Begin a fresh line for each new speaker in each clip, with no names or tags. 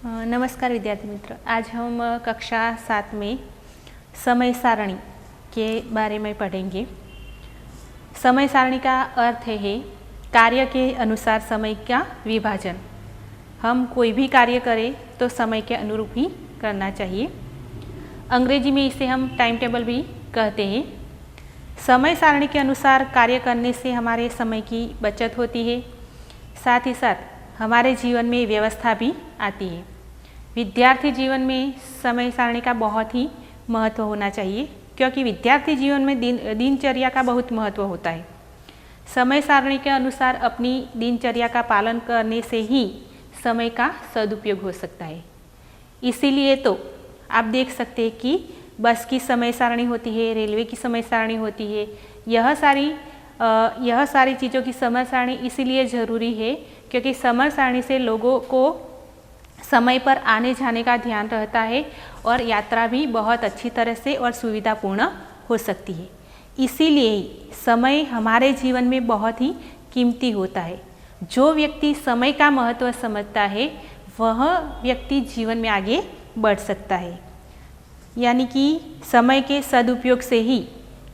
नमस्कार विद्यार्थी मित्र, आज हम कक्षा 7 में समय सारणी के बारे में पढ़ेंगे। समय सारणी का अर्थ है कार्य के अनुसार समय का विभाजन। हम कोई भी कार्य करें तो समय के अनुरूप ही करना चाहिए। अंग्रेजी में इसे हम टाइम टेबल भी कहते हैं। समय सारणी के अनुसार कार्य करने से हमारे समय की बचत होती है, साथ ही साथ हमारे जीवन में व्यवस्था भी आती है। विद्यार्थी जीवन में समय सारणी का बहुत ही महत्व होना चाहिए, क्योंकि विद्यार्थी जीवन में दिनचर्या का बहुत महत्व होता है। समय सारणी के अनुसार अपनी दिनचर्या का पालन करने से ही समय का सदुपयोग हो सकता है। इसीलिए तो आप देख सकते हैं कि बस की समय सारणी होती है, रेलवे की समय सारणी होती है। यह सारी चीज़ों की समय सारणी इसीलिए ज़रूरी है क्योंकि समय सारणी से लोगों को समय पर आने जाने का ध्यान रहता है और यात्रा भी बहुत अच्छी तरह से और सुविधापूर्ण हो सकती है। इसीलिए समय हमारे जीवन में बहुत ही कीमती होता है। जो व्यक्ति समय का महत्व समझता है वह व्यक्ति जीवन में आगे बढ़ सकता है। यानी कि समय के सदुपयोग से ही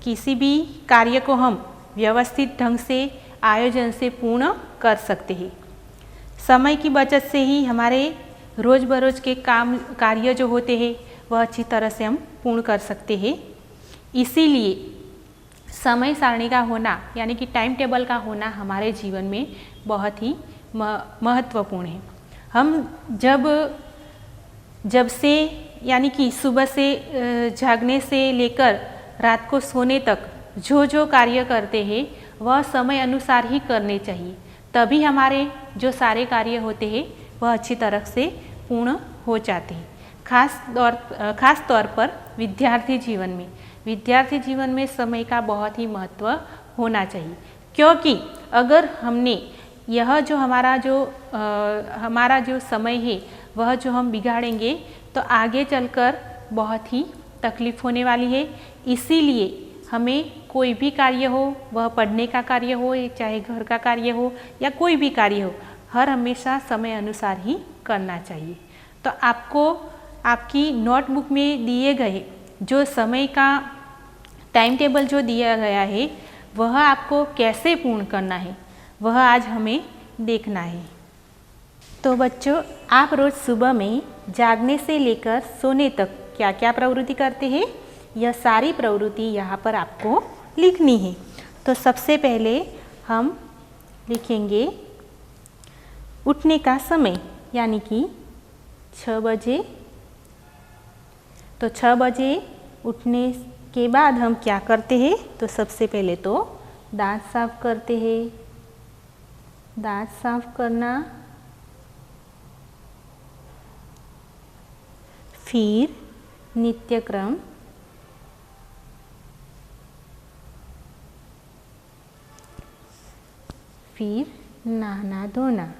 किसी भी कार्य को हम व्यवस्थित ढंग से आयोजन से पूर्ण कर सकते हैं। समय की बचत से ही हमारे रोज़ बरोज़ के कार्य जो होते हैं वह अच्छी तरह से हम पूर्ण कर सकते हैं। इसीलिए समय सारणी का होना यानी कि टाइम टेबल का होना हमारे जीवन में बहुत ही महत्वपूर्ण है। हम जब से यानी कि सुबह से जागने से लेकर रात को सोने तक जो कार्य करते हैं वह समय अनुसार ही करने चाहिए, तभी हमारे जो सारे कार्य होते हैं वह अच्छी तरह से पूर्ण हो जाते हैं। खास तौर पर विद्यार्थी जीवन में समय का बहुत ही महत्व होना चाहिए, क्योंकि अगर हमने यह जो हमारा जो समय है वह जो हम बिगाड़ेंगे तो आगे चलकर बहुत ही तकलीफ होने वाली है। इसीलिए हमें कोई भी कार्य हो, वह पढ़ने का कार्य हो, चाहे घर का कार्य हो या कोई भी कार्य हो, हर हमेशा समय अनुसार ही करना चाहिए। तो आपको आपकी नोटबुक में दिए गए जो समय का टाइम टेबल जो दिया गया है वह आपको कैसे पूर्ण करना है वह आज हमें देखना है। तो बच्चों, आप रोज़ सुबह में जागने से लेकर सोने तक क्या क्या प्रवृत्ति करते हैं, यह सारी प्रवृत्ति यहाँ पर आपको लिखनी है। तो सबसे पहले हम लिखेंगे उठने का समय, यानी कि 6 बजे। तो 6 बजे उठने के बाद हम क्या करते हैं, तो सबसे पहले तो दांत साफ करते हैं। दांत साफ करना, फिर नित्यक्रम, फिर नहाना धोना।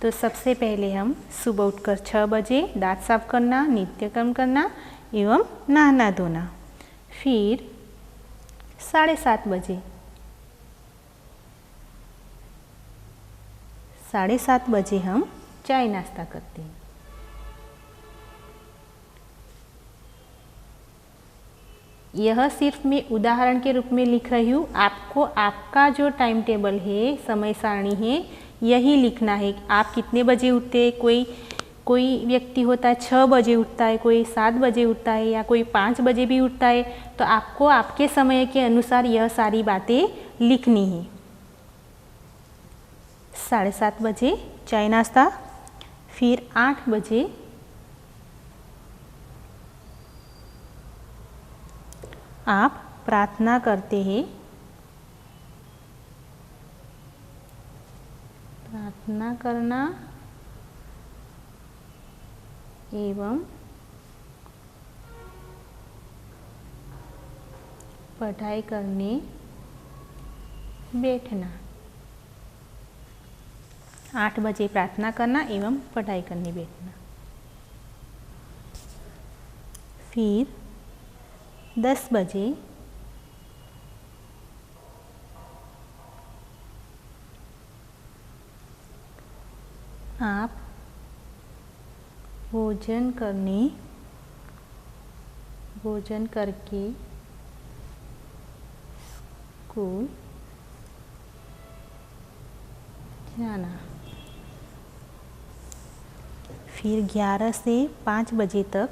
तो सबसे पहले हम सुबह उठकर 6 बजे दांत साफ करना, नित्यक्रम करना एवं नहाना धोना। फिर 7:30 बजे 7:30 बजे हम चाय नाश्ता करते हैं। यह सिर्फ मैं उदाहरण के रूप में लिख रही हूँ। आपको आपका जो टाइम टेबल है, समय सारणी है, यही लिखना है। आप कितने बजे उठते हैं, कोई व्यक्ति होता है 6 बजे उठता है, कोई 7 बजे उठता है या कोई 5 बजे भी उठता है। तो आपको आपके समय के अनुसार यह सारी बातें लिखनी है। 7:30 बजे चाय नाश्ता, फिर 8 बजे आप प्रार्थना करते हैं। प्रार्थना करना एवं पढ़ाई करने बैठना। 8 बजे प्रार्थना करना एवं पढ़ाई करने बैठना। फिर 10 बजे आप भोजन करके स्कूल जाना। फिर 11 से 5 बजे तक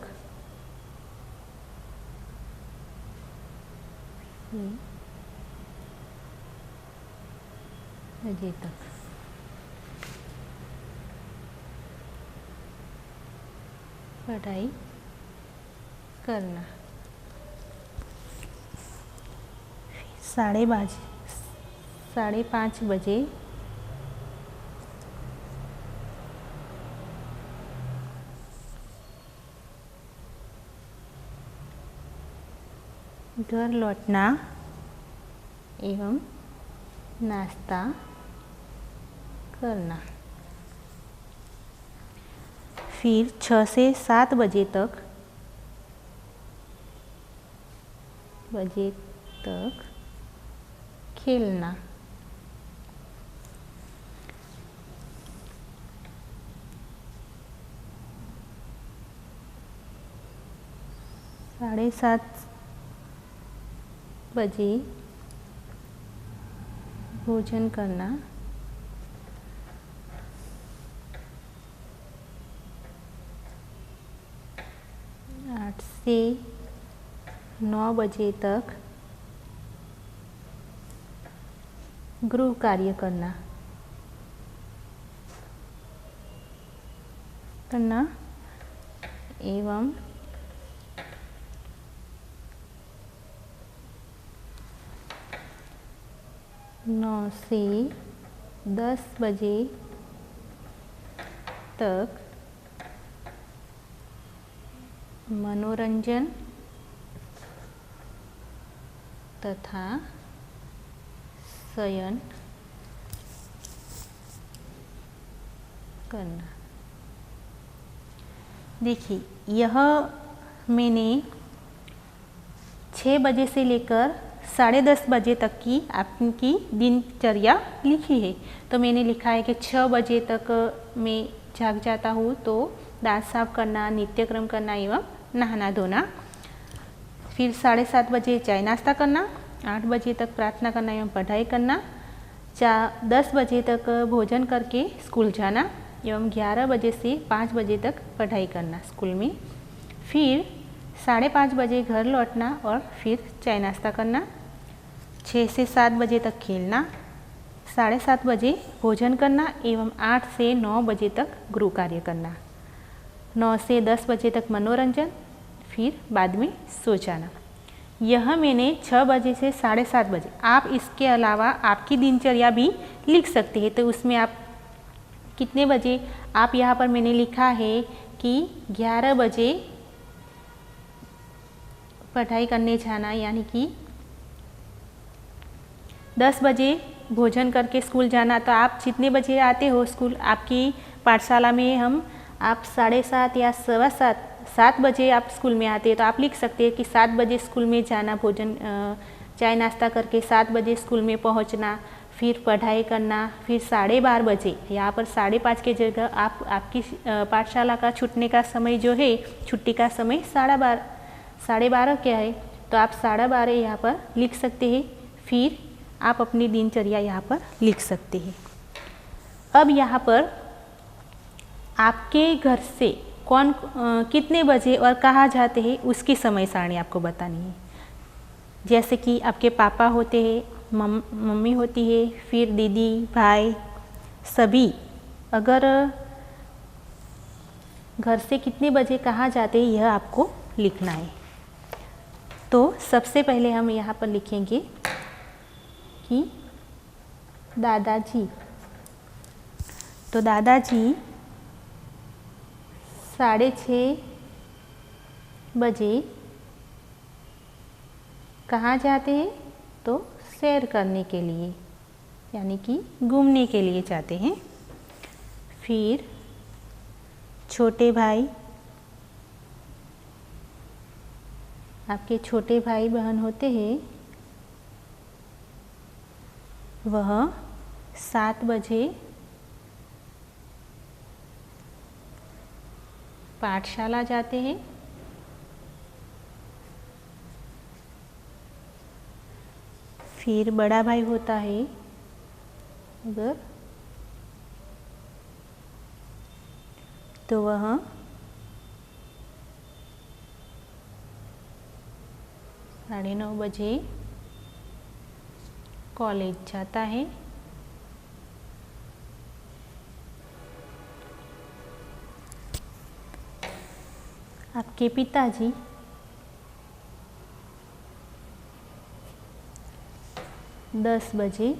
पढ़ाई करना। 5:30 बजे घर लौटना एवं नाश्ता करना। फिर 6 से 7 बजे तक खेलना। 7:30 बजे भोजन करना। 8 से 9 बजे तक गृह कार्य करना एवं 9 से 10 बजे तक मनोरंजन तथा शयन करना। देखिए, यह मैंने 6 बजे से लेकर 10:30 बजे तक की आपकी दिनचर्या लिखी है। तो मैंने लिखा है कि 6 बजे तक मैं जाग जाता हूँ, तो दांत साफ करना, नित्यक्रम करना एवं नहाना धोना। फिर 7:30 बजे चाय नाश्ता करना, 8 बजे तक प्रार्थना करना एवं पढ़ाई करना, 10 बजे तक भोजन करके स्कूल जाना एवं 11 बजे से 5 बजे तक पढ़ाई करना स्कूल में। फिर 5:30 बजे घर लौटना और फिर चाय नाश्ता करना, 6 से 7 बजे तक खेलना, 7:30 बजे भोजन करना एवं 8 से 9 बजे तक गृह कार्य करना, 9 से 10 बजे तक मनोरंजन, फिर बाद में सो जाना। यह मैंने 6 बजे से 7:30 बजे। आप इसके अलावा आपकी दिनचर्या भी लिख सकते हैं। तो उसमें आप कितने बजे, आप यहाँ पर मैंने लिखा है कि 11 बजे पढ़ाई करने जाना, यानी कि 10 बजे भोजन करके स्कूल जाना। तो आप जितने बजे आते हो स्कूल, आपकी पाठशाला में आप 7:30 या 7:15 बजे आप स्कूल में आते हैं, तो आप लिख सकते हैं कि 7 बजे स्कूल में जाना, भोजन चाय नाश्ता करके 7 बजे स्कूल में पहुंचना, फिर पढ़ाई करना, फिर 12:30 बजे, यहाँ पर 5:30 की जगह आपकी पाठशाला का छूटने का समय जो है, छुट्टी का समय 12:30 क्या है, तो आप 12:30 यहाँ पर लिख सकते हैं। फिर आप अपनी दिनचर्या यहाँ पर लिख सकते हैं। अब यहाँ पर आपके घर से कौन कितने बजे और कहाँ जाते हैं उसकी समय सारणी आपको बतानी है। जैसे कि आपके पापा होते हैं, मम्मी होती है, फिर दीदी, भाई, सभी अगर घर से कितने बजे कहाँ जाते हैं यह आपको लिखना है। तो सबसे पहले हम यहाँ पर लिखेंगे कि दादाजी, तो दादाजी 6:30 बजे कहाँ जाते हैं, तो सैर करने के लिए, यानी कि घूमने के लिए जाते हैं। फिर छोटे भाई, आपके छोटे भाई बहन होते हैं, वह 7 बजे पाठशाला जाते हैं। फिर बड़ा भाई होता है अगर, तो वह 9:30 बजे कॉलेज जाता है। आपके पिताजी 10 बजे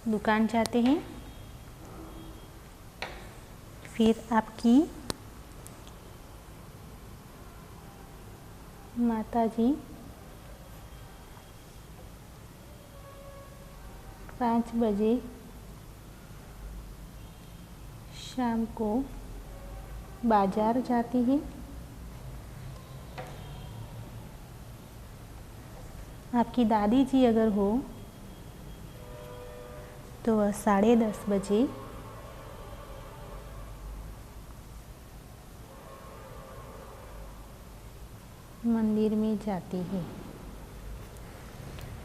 दुकान जाते हैं। फिर आपकी माताजी 5 बजे शाम को बाजार जाती है। आपकी दादी जी अगर हो तो वह 10:30 बजे मंदिर में जाती है।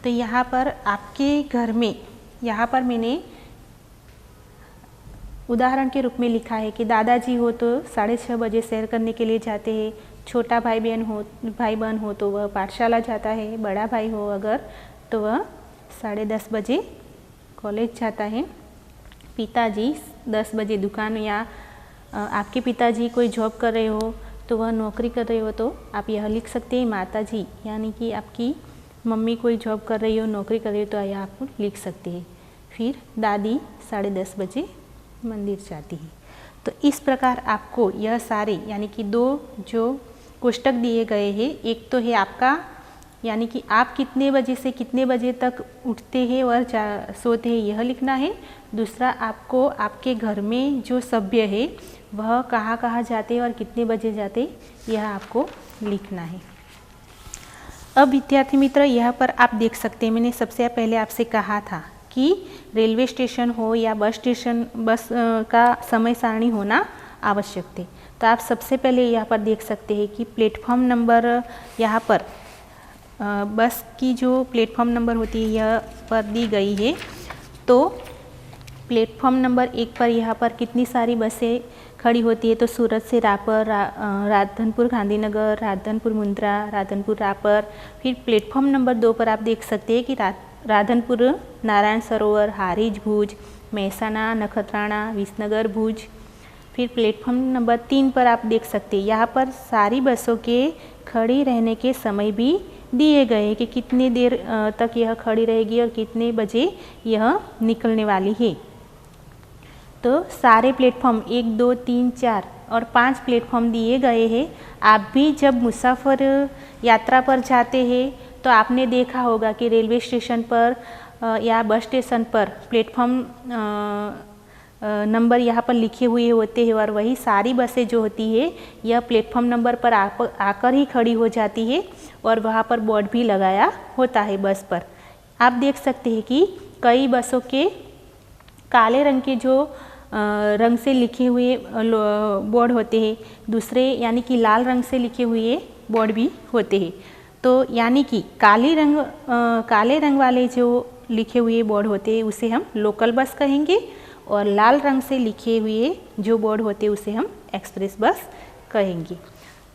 तो यहाँ पर आपके घर में, यहाँ पर मैंने उदाहरण के रूप में लिखा है कि दादाजी हो तो 6:30 बजे सैर करने के लिए जाते हैं। छोटा भाई बहन हो तो वह पाठशाला जाता है। बड़ा भाई हो अगर तो वह 10:30 बजे कॉलेज जाता है। पिताजी 10 बजे दुकान, या आपके पिताजी कोई जॉब कर रहे हो तो वह नौकरी कर रहे हो तो आप यह लिख सकते हैं माताजी, यानी कि आपकी मम्मी कोई जॉब कर रही हो, नौकरी कर रही हो तो यह आप लिख सकते हैं। फिर दादी 10:30 बजे मंदिर जाती है। तो इस प्रकार आपको यह सारे, यानी कि 2 जो कोष्टक दिए गए हैं, एक तो है आपका, यानी कि आप कितने बजे से कितने बजे तक उठते हैं और सोते हैं, यह लिखना है। दूसरा, आपको आपके घर में जो सभ्य है वह कहाँ कहाँ जाते हैं और कितने बजे जाते, यह आपको लिखना है। अब विद्यार्थी मित्र, यहाँ पर आप देख सकते हैं, मैंने सबसे पहले आपसे कहा था कि रेलवे स्टेशन हो या बस का समय सारणी होना आवश्यक थे। तो आप सबसे पहले यहाँ पर देख सकते हैं कि प्लेटफॉर्म नंबर, यहाँ पर बस की जो प्लेटफॉर्म नंबर होती है यह पर दी गई है। तो प्लेटफॉर्म नंबर 1 पर यहाँ पर कितनी सारी बसें खड़ी होती है, तो सूरत से रापर, राधनपुर गांधीनगर, राधनपुर मुंद्रा, राधनपुर रापर। फिर प्लेटफॉर्म नंबर 2 पर आप देख सकते हैं कि राधनपुर नारायण सरोवर, हारीज भुज, मेहसाना नखत्राणा, विसनगर भुज। फिर प्लेटफॉर्म नंबर 3 पर आप देख सकते हैं, यहाँ पर सारी बसों के खड़ी रहने के समय भी दिए गए हैं कि कितनी देर तक यह खड़ी रहेगी और कितने बजे यह निकलने वाली है। तो सारे प्लेटफॉर्म 1, 2, 3, 4 और 5 प्लेटफॉर्म दिए गए हैं। आप भी जब मुसाफिर यात्रा पर जाते हैं तो आपने देखा होगा कि रेलवे स्टेशन पर या बस स्टेशन पर प्लेटफॉर्म नंबर यहाँ पर लिखे हुए होते हैं और वही सारी बसें जो होती है यह प्लेटफॉर्म नंबर पर आकर ही खड़ी हो जाती है और वहाँ पर बोर्ड भी लगाया होता है बस पर। आप देख सकते हैं कि कई बसों के काले रंग के जो रंग से लिखे हुए बोर्ड होते हैं, दूसरे यानी कि लाल रंग से लिखे हुए बोर्ड भी होते हैं। तो यानी कि काले रंग वाले जो लिखे हुए बोर्ड होते हैं उसे हम लोकल बस कहेंगे और लाल रंग से लिखे हुए जो बोर्ड होते हैं उसे हम एक्सप्रेस बस कहेंगे।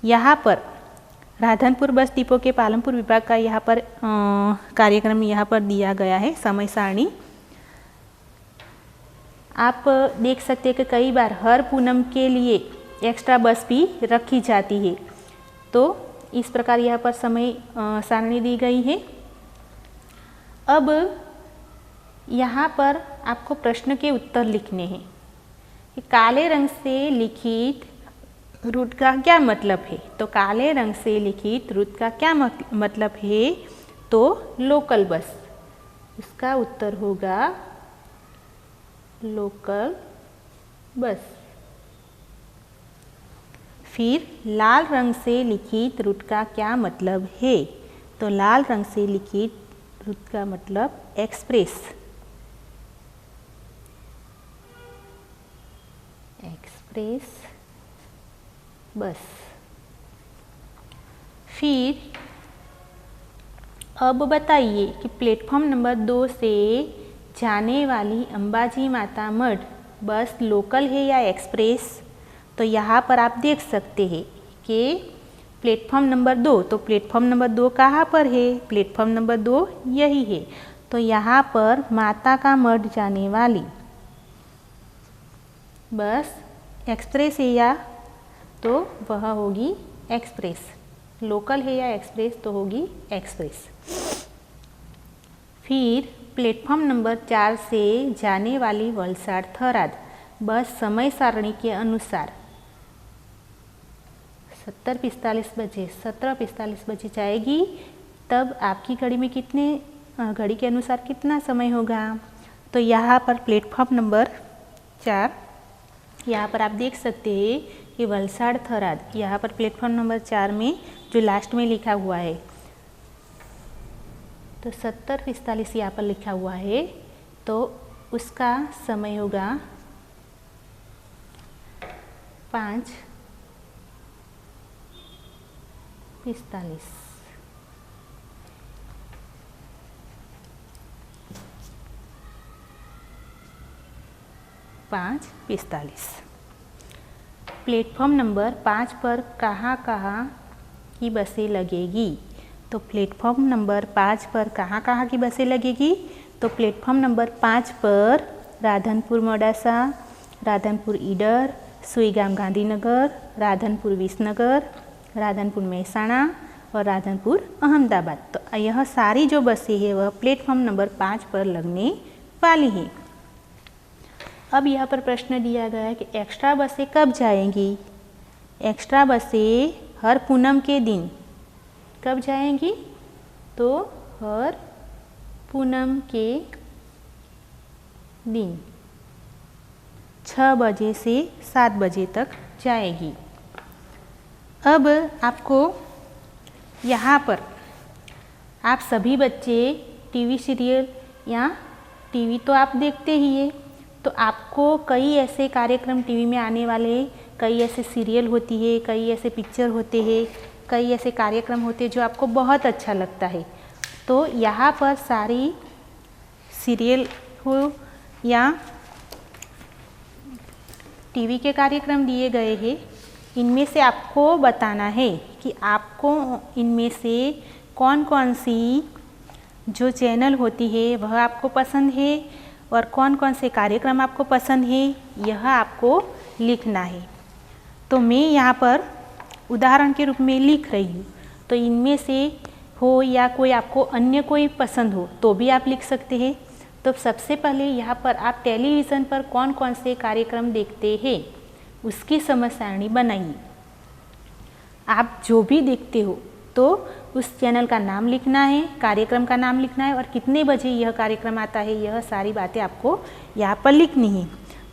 यहाँ पर राधनपुर बस डिपो के पालमपुर विभाग का यहाँ पर कार्यक्रम यहाँ पर दिया गया है, समय सारणी। आप देख सकते हैं कि कई बार हर पूनम के लिए एक्स्ट्रा बस भी रखी जाती है। तो इस प्रकार यहाँ पर समय सारणी दी गई है। अब यहाँ पर आपको प्रश्न के उत्तर लिखने हैं कि काले रंग से लिखित रूट का क्या मतलब है। तो काले रंग से लिखित रूट का क्या मतलब है, तो लोकल बस। इसका उत्तर होगा लोकल बस। फिर लाल रंग से लिखित रूट का क्या मतलब है, तो लाल रंग से लिखित रुत का मतलब एक्सप्रेस। एक्सप्रेस बस। फिर अब बताइए कि प्लेटफॉर्म नंबर 2 से जाने वाली अंबाजी माता मठ बस लोकल है या एक्सप्रेस। तो यहाँ पर आप देख सकते हैं कि प्लेटफॉर्म नंबर 2, तो प्लेटफॉर्म नंबर 2 कहाँ पर है? प्लेटफॉर्म नंबर 2 यही है। तो यहाँ पर माता का मठ जाने वाली बस एक्सप्रेस है या, तो वह होगी एक्सप्रेस। लोकल है या एक्सप्रेस, तो होगी एक्सप्रेस। फिर प्लेटफॉर्म नंबर 4 से जाने वाली वलसाड थराद बस समय सारणी के अनुसार 17:45 बजे जाएगी। तब आपकी घड़ी में घड़ी के अनुसार कितना समय होगा? तो यहाँ पर प्लेटफॉर्म नंबर 4, यहाँ पर आप देख सकते हैं कि वलसाड थराद, यहाँ पर प्लेटफॉर्म नंबर 4 में जो लास्ट में लिखा हुआ है, तो 17:45 यहाँ पर लिखा हुआ है, तो उसका समय होगा 5:45। 5:45। प्लेटफॉर्म नंबर 5 पर कहाँ कहाँ की बसें लगेगी? तो प्लेटफॉर्म नंबर 5 पर कहाँ कहाँ की बसें लगेगी? तो प्लेटफॉर्म नंबर 5 पर राधनपुर मोडासा, राधनपुर ईडर, सुईगाम गांधीनगर, राधनपुर विसनगर, राधनपुर मेहसाणा और राधनपुर अहमदाबाद। तो यह सारी जो बसें हैं वह प्लेटफॉर्म नंबर 5 पर लगने वाली हैं। अब यहाँ पर प्रश्न दिया गया है कि एक्स्ट्रा बसें कब जाएंगी? एक्स्ट्रा बसें हर पूनम के दिन कब जाएंगी? तो हर पूनम के दिन 6 बजे से 7 बजे तक जाएगी। अब आपको यहाँ पर आप सभी बच्चे टीवी सीरियल या टीवी तो आप देखते ही है, तो आपको कई ऐसे कार्यक्रम टीवी में आने वाले, कई ऐसे सीरियल होती है, कई ऐसे पिक्चर होते हैं, कई ऐसे कार्यक्रम होते हैं जो आपको बहुत अच्छा लगता है। तो यहाँ पर सारी सीरियल हो या टीवी के कार्यक्रम दिए गए हैं, इनमें से आपको बताना है कि आपको इनमें से कौन कौन सी जो चैनल होती है वह आपको पसंद है और कौन कौन से कार्यक्रम आपको पसंद है, यह आपको लिखना है। तो मैं यहाँ पर उदाहरण के रूप में लिख रही हूँ, तो इनमें से हो या कोई आपको अन्य कोई पसंद हो तो भी आप लिख सकते हैं। तो सबसे पहले यहाँ पर आप टेलीविज़न पर कौन कौन से कार्यक्रम देखते हैं उसकी समय सारणी बनाइए। आप जो भी देखते हो तो उस चैनल का नाम लिखना है, कार्यक्रम का नाम लिखना है और कितने बजे यह कार्यक्रम आता है, यह सारी बातें आपको यहाँ पर लिखनी है।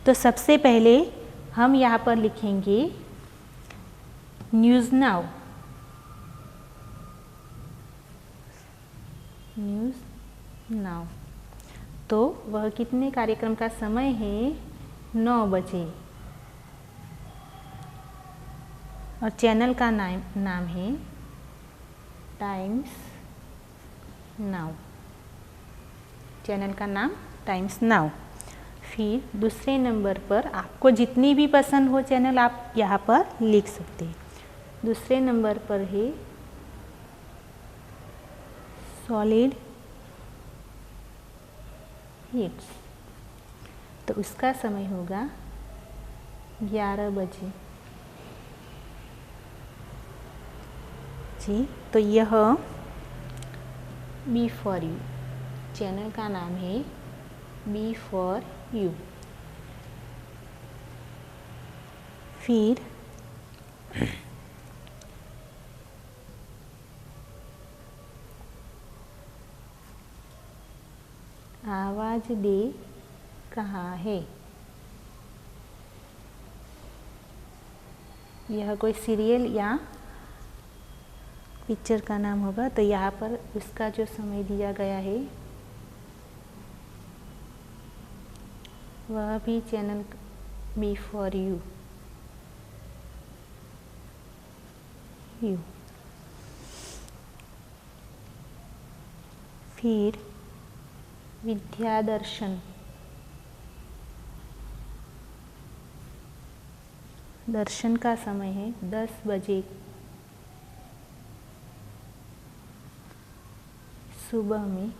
तो सबसे पहले हम यहाँ पर लिखेंगे न्यूज़ नाउ। न्यूज़ नाउ, तो वह कितने कार्यक्रम का समय है? 9 बजे। और चैनल का नाम है टाइम्स नाउ। चैनल का नाम टाइम्स नाउ। फिर दूसरे नंबर पर आपको जितनी भी पसंद हो चैनल आप यहाँ पर लिख सकते हैं। दूसरे नंबर पर है सॉलिड हिट्स, तो उसका समय होगा 11 बजे। जी, तो यह बी फॉर यू, चैनल का नाम है बी फॉर यू। फिर आवाज दे कहाँ है, यह कोई सीरियल या पिक्चर का नाम होगा। तो यहाँ पर उसका जो समय दिया गया है वह भी चैनल बी फॉर यू। फिर विद्यादर्शन, दर्शन का समय है 10 बजे सुबह में।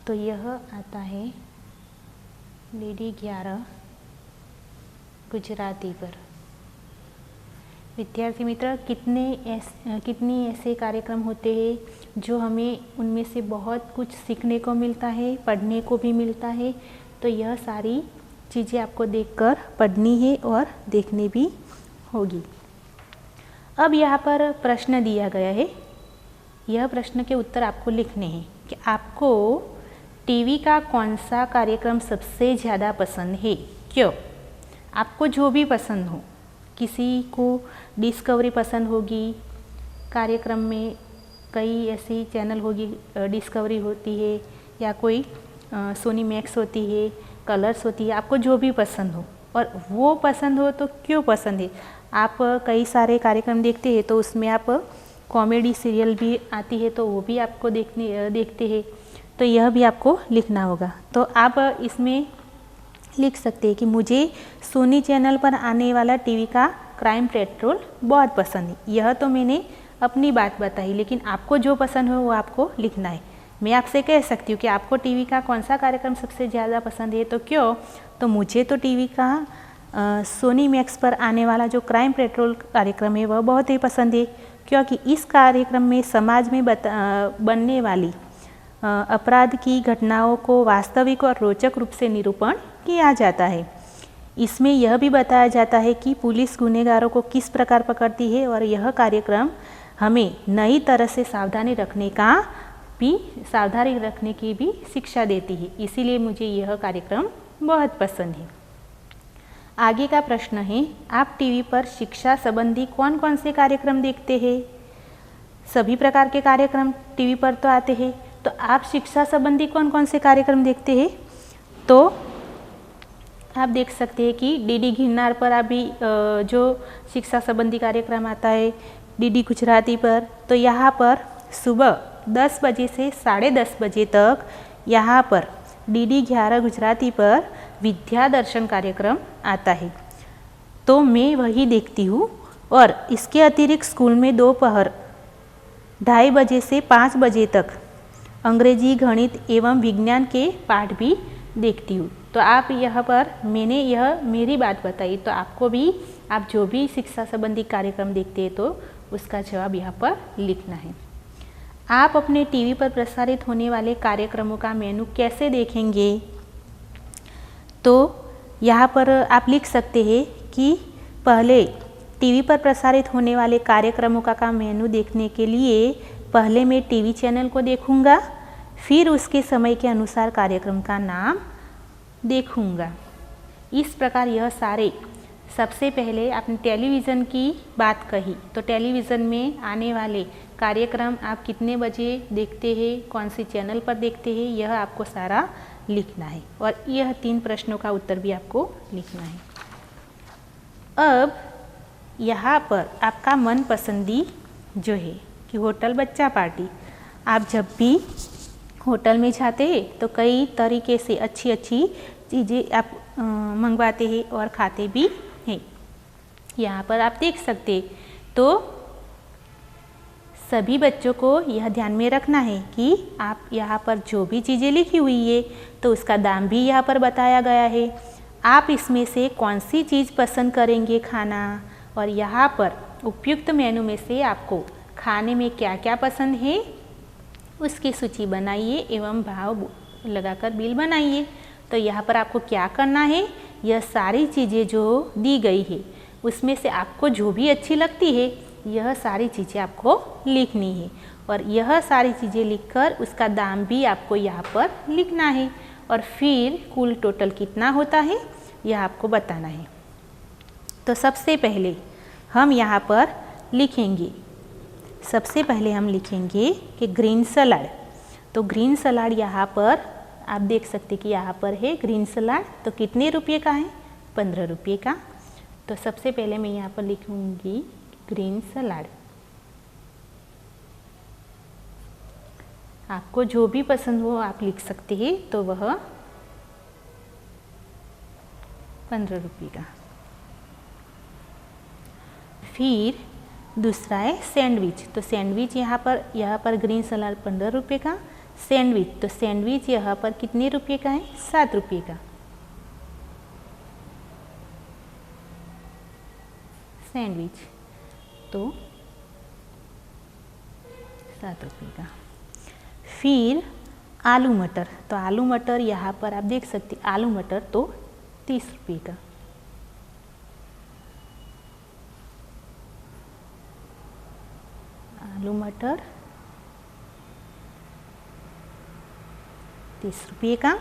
तो यह आता है DD 11 गुजराती पर। विद्यार्थी मित्र, कितनी ऐसे कार्यक्रम होते हैं जो हमें उनमें से बहुत कुछ सीखने को मिलता है, पढ़ने को भी मिलता है। तो यह सारी चीज़ें आपको देखकर पढ़नी है और देखनी भी होगी। अब यहाँ पर प्रश्न दिया गया है, यह प्रश्न के उत्तर आपको लिखने हैं कि आपको टीवी का कौन सा कार्यक्रम सबसे ज़्यादा पसंद है, क्यों। आपको जो भी पसंद हो, किसी को डिस्कवरी पसंद होगी, कार्यक्रम में कई ऐसी चैनल होगी, डिस्कवरी होती है या कोई सोनी मैक्स होती है, कलर्स होती है, आपको जो भी पसंद हो और वो पसंद हो तो क्यों पसंद है। आप कई सारे कार्यक्रम देखते हैं तो उसमें आप कॉमेडी सीरियल भी आती है तो वो भी आपको देखते हैं, तो यह भी आपको लिखना होगा। तो आप इसमें लिख सकते हैं कि मुझे सोनी चैनल पर आने वाला टीवी का क्राइम पेट्रोल बहुत पसंद है। यह तो मैंने अपनी बात बताई, लेकिन आपको जो पसंद हो वो आपको लिखना है। मैं आपसे कह सकती हूँ कि आपको टीवी का कौन सा कार्यक्रम सबसे ज़्यादा पसंद है, तो क्यों। तो मुझे तो टीवी का सोनी मैक्स पर आने वाला जो क्राइम पेट्रोल कार्यक्रम है वह बहुत ही पसंद है, क्योंकि इस कार्यक्रम में समाज में बनने वाली अपराध की घटनाओं को वास्तविक और रोचक रूप से निरूपण किया जाता है। इसमें यह भी बताया जाता है कि पुलिस गुनहगारों को किस प्रकार पकड़ती है और यह कार्यक्रम हमें नई तरह से सावधानी रखने की भी शिक्षा देती है। इसीलिए मुझे यह कार्यक्रम बहुत पसंद है। आगे का प्रश्न है, आप टीवी पर शिक्षा संबंधी कौन कौन से कार्यक्रम देखते हैं। सभी प्रकार के कार्यक्रम टीवी पर तो आते हैं, तो आप शिक्षा संबंधी कौन कौन से कार्यक्रम देखते हैं। तो आप देख सकते हैं कि DD गिरनार पर अभी जो शिक्षा संबंधी कार्यक्रम आता है, DD गुजराती पर, तो यहाँ पर सुबह 10 बजे से 10:30 बजे तक यहाँ पर DD 11 गुजराती पर विद्यादर्शन कार्यक्रम आता है, तो मैं वही देखती हूँ। और इसके अतिरिक्त स्कूल में दोपहर 2:30 बजे से 5 बजे तक अंग्रेजी, गणित एवं विज्ञान के पाठ भी देखती हूँ। तो आप यहाँ पर मैंने यह मेरी बात बताई, तो आपको भी आप जो भी शिक्षा संबंधी कार्यक्रम देखते हैं तो उसका जवाब यहाँ पर लिखना है। आप अपने टीवी पर प्रसारित होने वाले कार्यक्रमों का मेनू कैसे देखेंगे। तो यहाँ पर आप लिख सकते हैं कि पहले टीवी पर प्रसारित होने वाले कार्यक्रमों का मेनू देखने के लिए पहले मैं टीवी चैनल को देखूँगा, फिर उसके समय के अनुसार कार्यक्रम का नाम देखूँगा। इस प्रकार यह सारे, सबसे पहले आपने टेलीविज़न की बात कही, तो टेलीविज़न में आने वाले कार्यक्रम आप कितने बजे देखते हैं, कौन सी चैनल पर देखते हैं, यह आपको सारा लिखना है। और यह 3 प्रश्नों का उत्तर भी आपको लिखना है। अब यहाँ पर आपका मनपसंदी जो है कि होटल बच्चा पार्टी, आप जब भी होटल में जाते हैं तो कई तरीके से अच्छी अच्छी चीज़ें आप मंगवाते हैं और खाते भी हैं। यहाँ पर आप देख सकते हैं, तो सभी बच्चों को यह ध्यान में रखना है कि आप यहाँ पर जो भी चीज़ें लिखी हुई है तो उसका दाम भी यहाँ पर बताया गया है। आप इसमें से कौन सी चीज़ पसंद करेंगे खाना, और यहाँ पर उपयुक्त मेनू में से आपको खाने में क्या क्या पसंद है उसकी सूची बनाइए एवं भाव लगाकर बिल बनाइए। तो यहाँ पर आपको क्या करना है, यह सारी चीज़ें जो दी गई है उसमें से आपको जो भी अच्छी लगती है यह सारी चीज़ें आपको लिखनी है, और यह सारी चीज़ें लिखकर उसका दाम भी आपको यहाँ पर लिखना है, और फिर कुल टोटल कितना होता है यह आपको बताना है। तो सबसे पहले हम यहाँ पर लिखेंगे। सबसे पहले हम लिखेंगे कि ग्रीन सलाड। तो ग्रीन सलाड यहाँ पर आप देख सकते कि यहाँ पर है ग्रीन सलाड। तो कितने रुपये का है? 15 रुपये का। तो सबसे पहले मैं यहाँ पर लिखूँगी ग्रीन सलाड। आपको जो भी पसंद हो आप लिख सकते हैं। तो वह 15 रुपये का। फिर दूसरा है सैंडविच। तो सैंडविच यहाँ पर ग्रीन सलाद 15 रुपये का। सैंडविच, तो सैंडविच यहाँ पर कितने रुपये का है? 7 रुपये का। सैंडविच तो 7 रुपये का। फिर आलू मटर। तो आलू मटर यहाँ पर आप देख सकते आलू मटर तो 30 रुपये का। आलू मटर 30 रुपये का।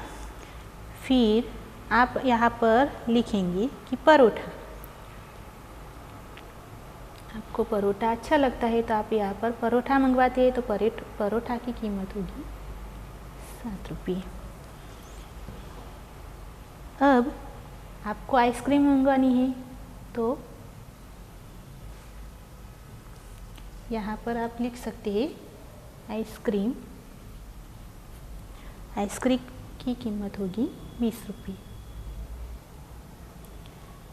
फिर आप यहाँ पर लिखेंगे कि परोठा। आपको परोठा अच्छा लगता है तो आप यहाँ पर परोठा मंगवाते हैं तो परोठा की कीमत होगी 7 रुपये। अब आपको आइसक्रीम मंगवानी है तो यहाँ पर आप लिख सकते हैं आइसक्रीम। आइसक्रीम की कीमत होगी 20 रुपये।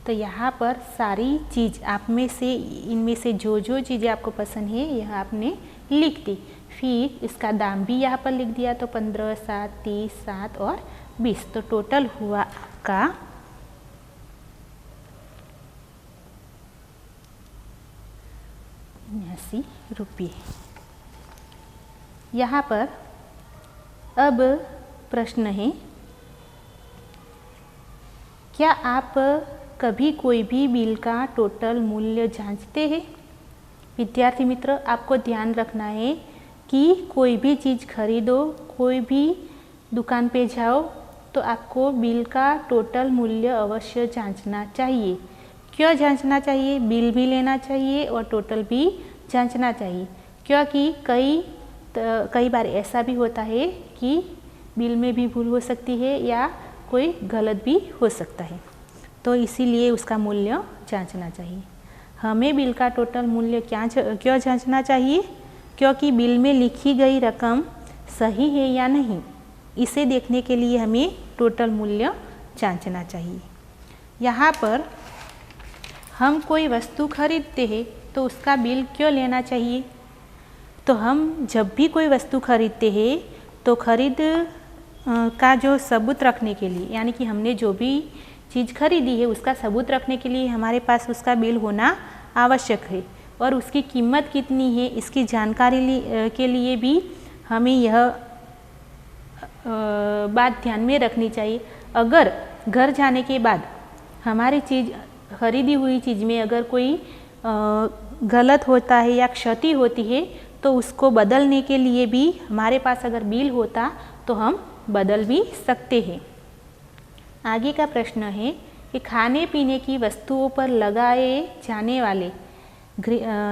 तो यहाँ पर सारी चीज़ आप में से इनमें से जो जो चीज़ें आपको पसंद है यह आपने लिख दी। फिर इसका दाम भी यहाँ पर लिख दिया। तो 15, 7, 30, 7 और 20। तो टोटल हुआ आपका 79 रुपये। यहाँ पर अब प्रश्न है, क्या आप कभी कोई भी बिल का टोटल मूल्य जांचते हैं? विद्यार्थी मित्र, आपको ध्यान रखना है कि कोई भी चीज़ खरीदो, कोई भी दुकान पे जाओ तो आपको बिल का टोटल मूल्य अवश्य जांचना चाहिए। क्यों जांचना चाहिए? बिल भी लेना चाहिए और टोटल भी जांचना चाहिए, क्योंकि कई बार ऐसा भी होता है कि बिल में भी भूल हो सकती है या कोई गलत भी हो सकता है। तो इसीलिए उसका मूल्य जांचना चाहिए। हमें बिल का टोटल मूल्य क्यों जांचना चाहिए? क्योंकि बिल में लिखी गई रकम सही है या नहीं, इसे देखने के लिए हमें टोटल मूल्य जांचना चाहिए। यहाँ पर हम कोई वस्तु खरीदते हैं तो उसका बिल क्यों लेना चाहिए? तो हम जब भी कोई वस्तु खरीदते हैं तो खरीद का जो सबूत रखने के लिए, यानी कि हमने जो भी चीज़ खरीदी है उसका सबूत रखने के लिए हमारे पास उसका बिल होना आवश्यक है। और उसकी कीमत कितनी है इसकी जानकारी के लिए भी हमें यह बात ध्यान में रखनी चाहिए। अगर घर जाने के बाद हमारी चीज़ खरीदी हुई चीज़ में अगर कोई गलत होता है या क्षति होती है तो उसको बदलने के लिए भी हमारे पास अगर बिल होता तो हम बदल भी सकते हैं। आगे का प्रश्न है कि खाने पीने की वस्तुओं पर लगाए जाने वाले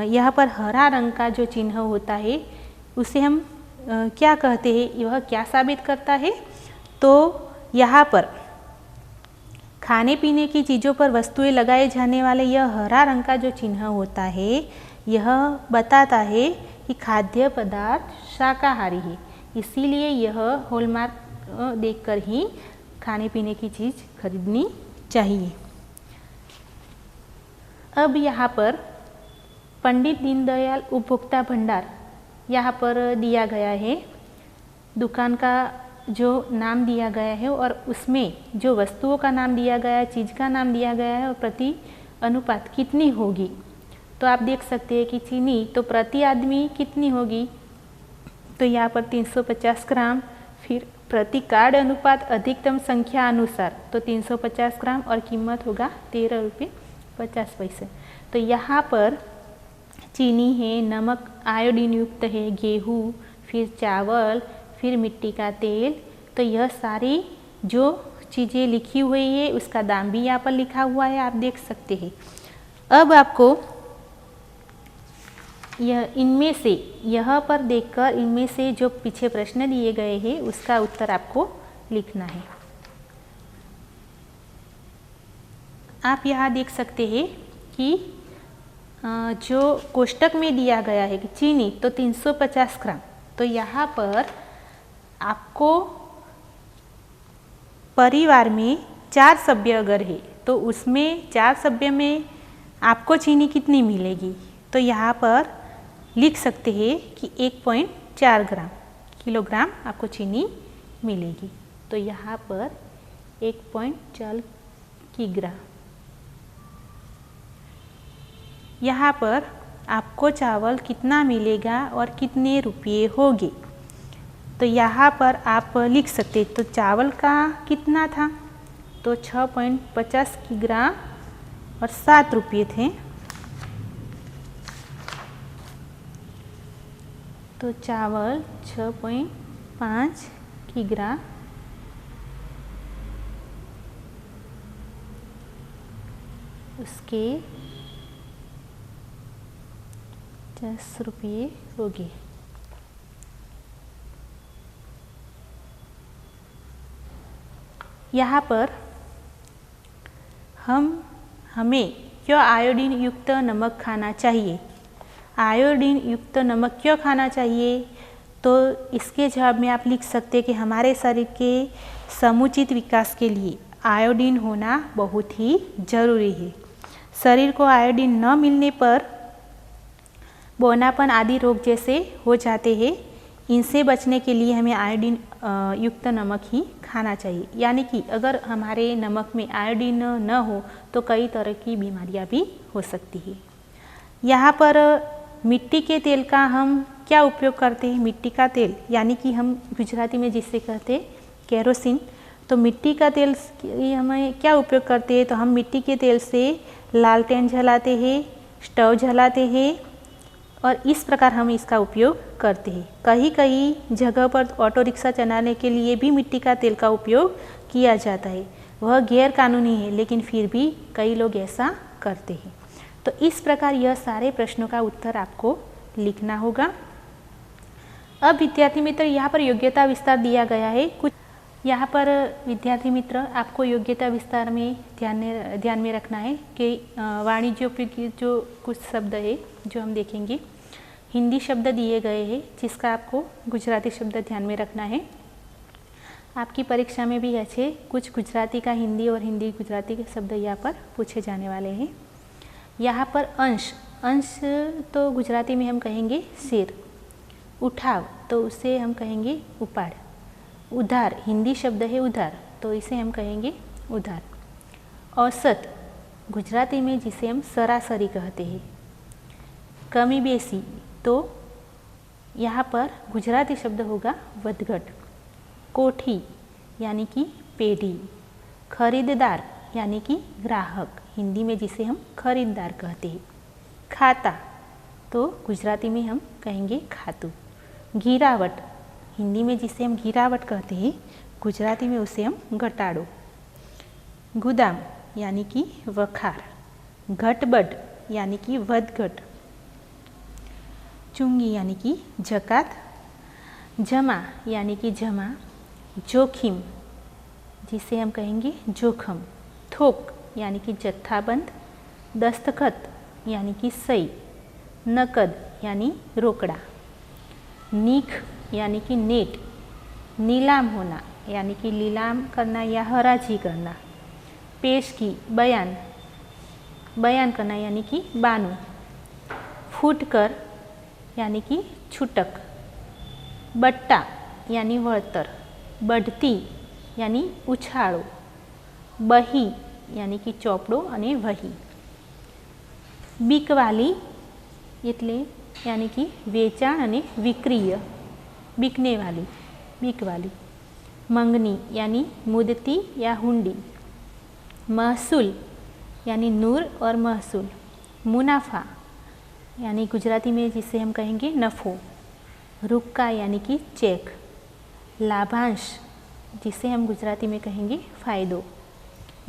यहाँ पर हरा रंग का जो चिन्ह होता है उसे हम क्या कहते हैं? यह क्या साबित करता है? तो यहाँ पर खाने पीने की चीज़ों पर वस्तुएं लगाए जाने वाले यह हरा रंग का जो चिन्ह होता है यह बताता है कि खाद्य पदार्थ शाकाहारी है। इसीलिए यह हॉलमार्क देखकर ही खाने पीने की चीज़ खरीदनी चाहिए। अब यहाँ पर पंडित दीनदयाल उपभोक्ता भंडार यहाँ पर दिया गया है। दुकान का जो नाम दिया गया है और उसमें जो वस्तुओं का नाम दिया गया है, चीज़ का नाम दिया गया है और प्रति अनुपात कितनी होगी। तो आप देख सकते हैं कि चीनी तो प्रति आदमी कितनी होगी, तो यहाँ पर 350 ग्राम। फिर प्रति कार्ड अनुपात अधिकतम संख्या अनुसार तो 350 ग्राम और कीमत होगा 13 रुपये 50 पैसे। तो यहाँ पर चीनी है, नमक आयोडीन युक्त है, गेहूँ, फिर चावल, फिर मिट्टी का तेल। तो यह सारी जो चीज़ें लिखी हुई है उसका दाम भी यहाँ पर लिखा हुआ है, आप देख सकते हैं। अब आपको यह इनमें से, यह पर देखकर इनमें से जो पीछे प्रश्न दिए गए हैं उसका उत्तर आपको लिखना है। आप यहाँ देख सकते हैं कि जो कोष्टक में दिया गया है कि चीनी तो 350 ग्राम, तो यहाँ पर आपको परिवार में 4 सभ्य अगर है तो उसमें 4 सभ्य में आपको चीनी कितनी मिलेगी, तो यहाँ पर लिख सकते हैं कि 1.4 किलोग्राम आपको चीनी मिलेगी। तो यहाँ पर 1.4 किग्रा। यहाँ पर आपको चावल कितना मिलेगा और कितने रुपये होंगे, तो यहाँ पर आप लिख सकते, तो चावल का कितना था, तो 6.50 किग्रा और 7 रुपये थे। तो चावल 6.5 किग्रा उसके 10 रुपये हो गए। यहाँ पर हमें क्यों आयोडीन युक्त नमक खाना चाहिए, आयोडीन युक्त नमक क्यों खाना चाहिए, तो इसके जवाब में आप लिख सकते हैं कि हमारे शरीर के समुचित विकास के लिए आयोडीन होना बहुत ही ज़रूरी है। शरीर को आयोडीन न मिलने पर बौनापन आदि रोग जैसे हो जाते हैं। इनसे बचने के लिए हमें आयोडीन युक्त नमक ही खाना चाहिए। यानी कि अगर हमारे नमक में आयोडीन न हो तो कई तरह की बीमारियां भी हो सकती है। यहाँ पर मिट्टी के तेल का हम क्या उपयोग करते हैं, मिट्टी का तेल यानी कि हम गुजराती में जिसे कहते हैं केरोसिन। तो मिट्टी का तेल हमें क्या उपयोग करते हैं, तो हम मिट्टी के तेल से लालटेन जलाते हैं, स्टोव जलाते हैं और इस प्रकार हम इसका उपयोग करते हैं। कहीं कहीं जगह पर ऑटो रिक्शा चलाने के लिए भी मिट्टी का तेल का उपयोग किया जाता है। वह गैर कानूनी है लेकिन फिर भी कई लोग ऐसा करते हैं। तो इस प्रकार यह सारे प्रश्नों का उत्तर आपको लिखना होगा। अब विद्यार्थी मित्र यहाँ पर योग्यता विस्तार दिया गया है। कुछ यहाँ पर विद्यार्थी मित्र आपको योग्यता विस्तार में ध्यान में रखना है कि वाणिज्य उपयोगी जो कुछ शब्द है जो हम देखेंगे, हिंदी शब्द दिए गए हैं जिसका आपको गुजराती शब्द ध्यान में रखना है। आपकी परीक्षा में भी ऐसे कुछ गुजराती का हिंदी और हिंदी गुजराती के शब्द यहाँ पर पूछे जाने वाले हैं। यहाँ पर अंश, अंश तो गुजराती में हम कहेंगे सिर, उठाव तो उसे हम कहेंगे उपाड़, उधार हिंदी शब्द है उधार तो इसे हम कहेंगे उधार। औसत गुजराती में जिसे हम सरासरी कहते हैं। कमी बेसी तो यहाँ पर गुजराती शब्द होगा वधघट। कोठी यानी कि पेढ़ी। खरीददार यानी कि ग्राहक, हिंदी में जिसे हम खरीददार कहते हैं। खाता तो गुजराती में हम कहेंगे खातू। गिरावट हिंदी में जिसे हम गिरावट कहते हैं, गुजराती में उसे हम घटाड़ो। गुदाम यानी कि वखार। घटबड यानी कि वधघट। चुंगी यानी कि जकात। जमा यानी कि जमा। जोखिम जिसे हम कहेंगे जोखम। थोक यानी कि जत्थाबंद। दस्तखत यानी कि सही। नकद यानी रोकड़ा। नीख यानी कि नेट। नीलाम होना यानी कि नीलाम करना या हराजी करना। पेशगी बयान, बयान करना यानी कि बानू। फुटकर यानी कि छूटक। बट्टा यानी वळतर। बढ़ती यानी उछाळो। बही यानी कि ચોપડો અને વહી। બીકવાલી એટલે यानी कि વેચાણ અને વિક્રિય, बिकने वाली, बिक वाली। मंगनी यानी मुदती या हुंडी। महसूल यानी नूर और महसूल। मुनाफा यानी गुजराती में जिसे हम कहेंगे नफ़ो। रुक्का यानी कि चेक। लाभांश जिसे हम गुजराती में कहेंगे फ़ायदो।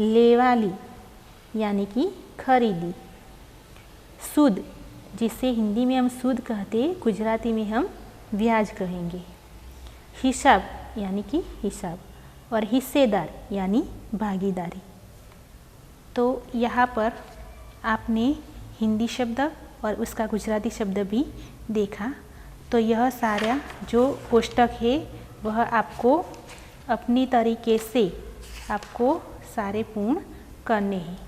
लेवाली यानी कि खरीदी। सूद जिसे हिंदी में हम सूद कहते, गुजराती में हम ब्याज कहेंगे। हिसाब यानी कि हिसाब, और हिस्सेदार यानी भागीदारी। तो यहाँ पर आपने हिंदी शब्द और उसका गुजराती शब्द भी देखा। तो यह सारा जो कोष्टक है वह आपको अपनी तरीके से आपको सारे पूर्ण करने हैं।